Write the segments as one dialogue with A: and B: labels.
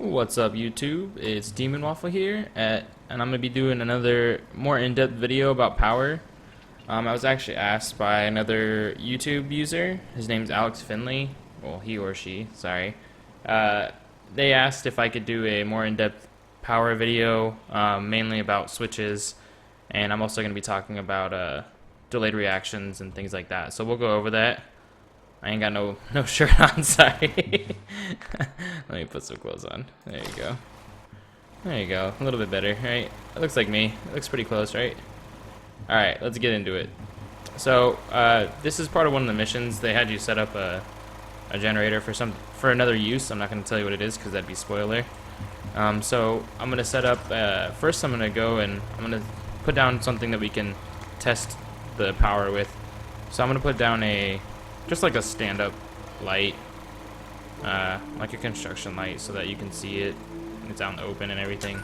A: What's up YouTube? It's Demon Waffle here and I'm going to be doing another more in-depth video about power. I was actually asked by another YouTube user, his name's Alex Finney, well he or she, sorry. They asked if I could do a more in-depth power video, mainly about switches, and I'm also going to be talking about delayed reactions and things like that, so we'll go over that. I ain't got no shirt on, sorry. Let me put some clothes on. There you go. There you go. A little bit better, right? It looks like me. It looks pretty close, right? Alright, let's get into it. So, this is part of one of the missions. They had you set up a generator for another use. I'm not going to tell you what it is because that'd be spoiler. So, I'm going to set up, first I'm going to go and I'm going to put down something that we can test the power with. So I'm going to put down just like a stand-up light, like a construction light, so that you can see it. It's out in the open and everything,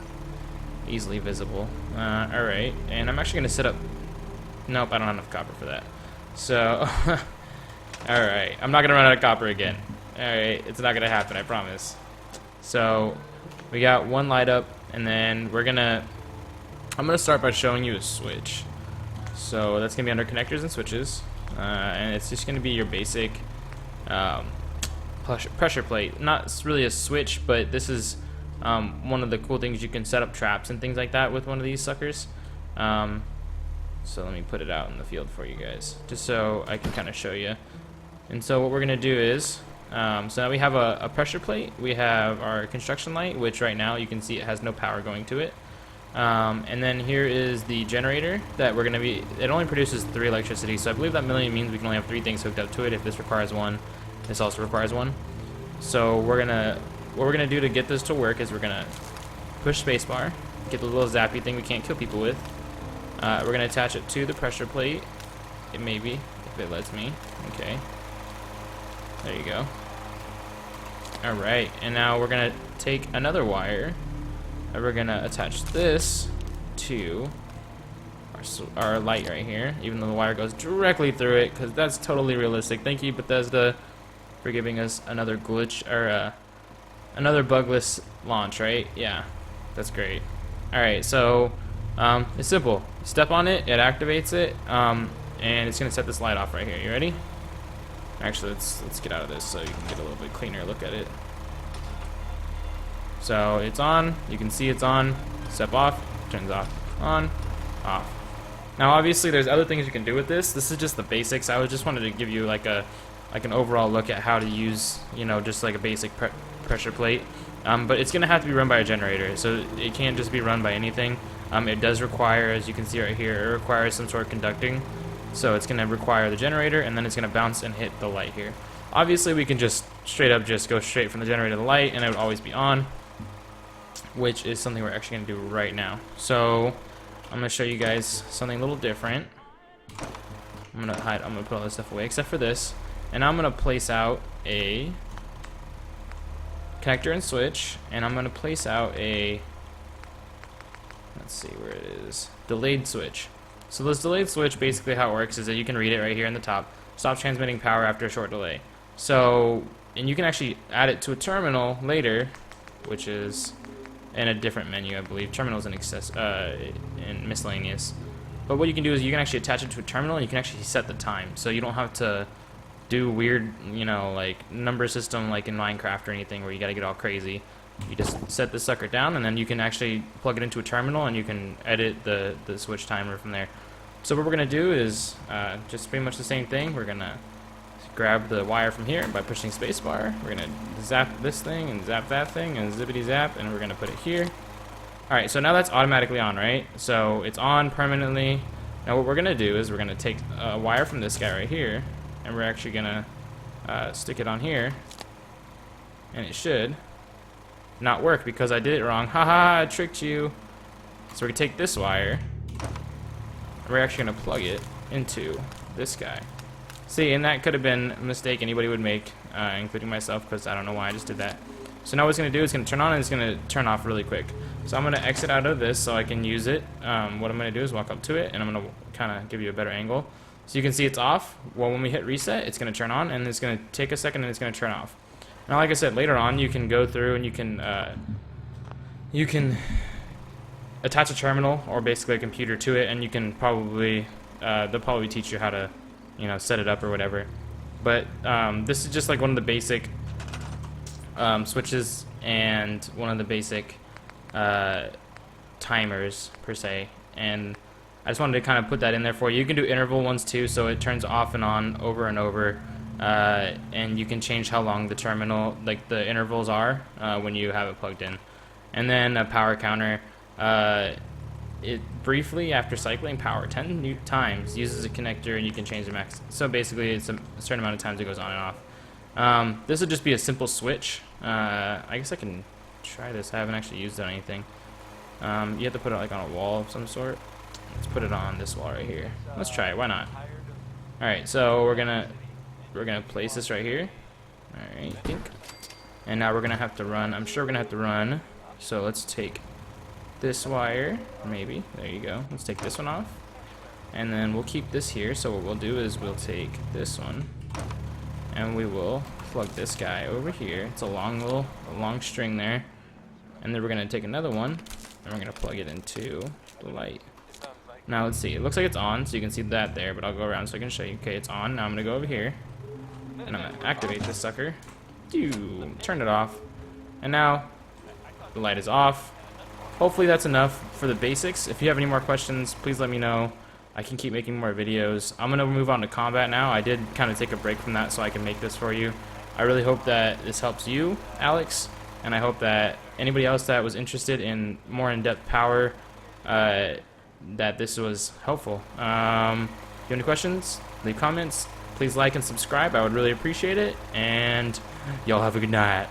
A: easily visible. Alright, and I'm actually going to set up... Nope, I don't have enough copper for that. So, alright, I'm not going to run out of copper again. Alright, it's not going to happen, I promise. So, we got one light up, and then I'm going to start by showing you a switch. So, that's going to be under connectors and switches. And it's just going to be your basic pressure plate. Not really a switch, but this is one of the cool things. You can set up traps and things like that with one of these suckers. So let me put it out in the field for you guys, just so I can kind of show you. And so what we're going to do is, so now we have a pressure plate. We have our construction light, which right now you can see it has no power going to it. And then here is the generator that we're going to be, it only produces 3 electricity, so I believe that million means we can only have 3 things hooked up to it. If this requires 1, this also requires 1. So what we're going to do to get this to work is we're going to push spacebar, get the little zappy thing we can't kill people with. We're going to attach it to the pressure plate, it may be, if it lets me. Okay, there you go. Alright, and now we're going to take another wire, and we're gonna attach this to our light right here, even though the wire goes directly through it, because that's totally realistic. Thank you, Bethesda, for giving us another glitch, or another bugless launch, right? Yeah, that's great. Alright, so it's simple. Step on it, it activates it, and it's gonna set this light off right here. You ready? Actually, let's get out of this so you can get a little bit cleaner look at it. So it's on, you can see it's on, step off, turns off, on, off. Now obviously there's other things you can do with this. This is just the basics. I just wanted to give you like an overall look at how to use, just like a basic pressure plate. But it's gonna have to be run by a generator, so it can't just be run by anything. It does require, as you can see right here, it requires some sort of conducting. So it's gonna require the generator, and then it's gonna bounce and hit the light here. Obviously we can just straight up go straight from the generator to the light, and it would always be on, which is something we're actually going to do right now. So I'm going to show you guys something a little different. I'm going to put all this stuff away except for this, and I'm going to place out a connector and switch, and I'm going to place out a, let's see where it is, delayed switch. So this delayed switch, basically how it works is that you can read it right here in the top, stop transmitting power after a short delay. So, and you can actually add it to a terminal later, which is in a different menu, I believe. Terminals in miscellaneous. But what you can do is you can actually attach it to a terminal, and you can actually set the time, so you don't have to do weird, like number system like in Minecraft or anything where you gotta get all crazy. You just set the sucker down, and then you can actually plug it into a terminal, and you can edit the switch timer from there. So what we're gonna do is just pretty much the same thing. We're gonna grab the wire from here by pushing spacebar. We're gonna zap this thing and zap that thing and zippity zap, and we're gonna put it here. Alright, so now that's automatically on, right? So it's on permanently. Now what we're gonna do is we're gonna take a wire from this guy right here, and we're actually gonna stick it on here, and it should not work because I did it wrong. Haha, I tricked you. So we're gonna take this wire, and we're actually gonna plug it into this guy. See, and that could have been a mistake anybody would make, including myself, because I don't know why I just did that. So now what it's going to do is going to turn on, and it's going to turn off really quick. So I'm going to exit out of this so I can use it. What I'm going to do is walk up to it, and I'm going to kind of give you a better angle. So you can see it's off. Well, when we hit reset, it's going to turn on, and it's going to take a second, and it's going to turn off. Now, like I said, later on you can go through and you can attach a terminal or basically a computer to it, and you can probably they'll probably teach you how to, set it up or whatever. But this is just like one of the basic switches and one of the basic timers per se, and I just wanted to kind of put that in there for you. You can do interval ones too, so it turns off and on over and over, and you can change how long the terminal, like the intervals are when you have it plugged in. And then a power counter, it briefly, after cycling power 10 times, uses a connector and you can change the max. So basically it's a certain amount of times it goes on and off. This would just be a simple switch. I guess I can try this. I haven't actually used it on anything. You have to put it like on a wall of some sort. Let's put it on this wall right here. Let's try it. Why not? Alright, so we're gonna place this right here. Alright, and now we're gonna have to run. I'm sure we're gonna have to run. So let's take this wire, maybe. There you go. Let's take this one off. And then we'll keep this here. So what we'll do is we'll take this one and we will plug this guy over here. It's a long string there. And then we're gonna take another one and we're gonna plug it into the light. Now let's see. It looks like it's on, so you can see that there, but I'll go around so I can show you. Okay, it's on. Now I'm gonna go over here and I'm gonna activate this sucker. Turn it off. And now the light is off. Hopefully that's enough for the basics. If you have any more questions, please let me know. I can keep making more videos. I'm gonna move on to combat now. I did kind of take a break from that so I can make this for you. I really hope that this helps you, Alex, and I hope that anybody else that was interested in more in-depth power, that this was helpful. If you have any questions, leave comments. Please like and subscribe. I would really appreciate it. And y'all have a good night.